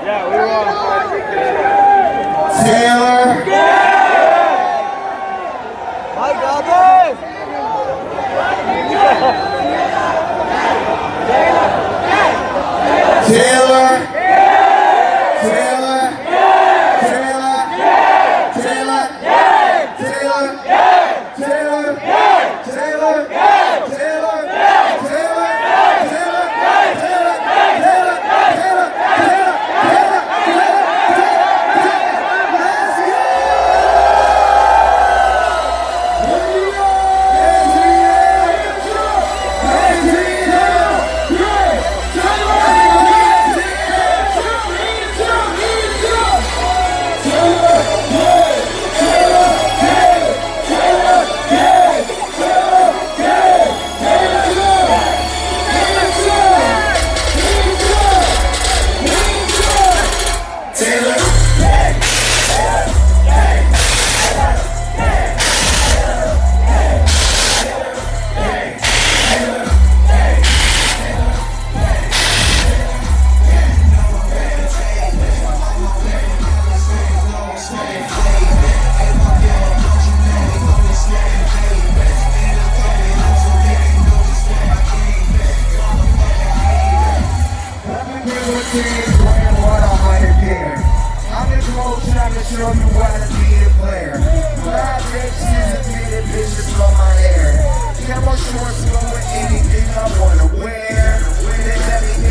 Yeah, we won. Taylor. My God. Taylor. Taylor. Taylor. Taylor. Taylor. Taylor. Taylor. Show you how to be a player. Fly bitches and fitted bitches on my hair. Camel shorts going with anything I wanna wear. They let me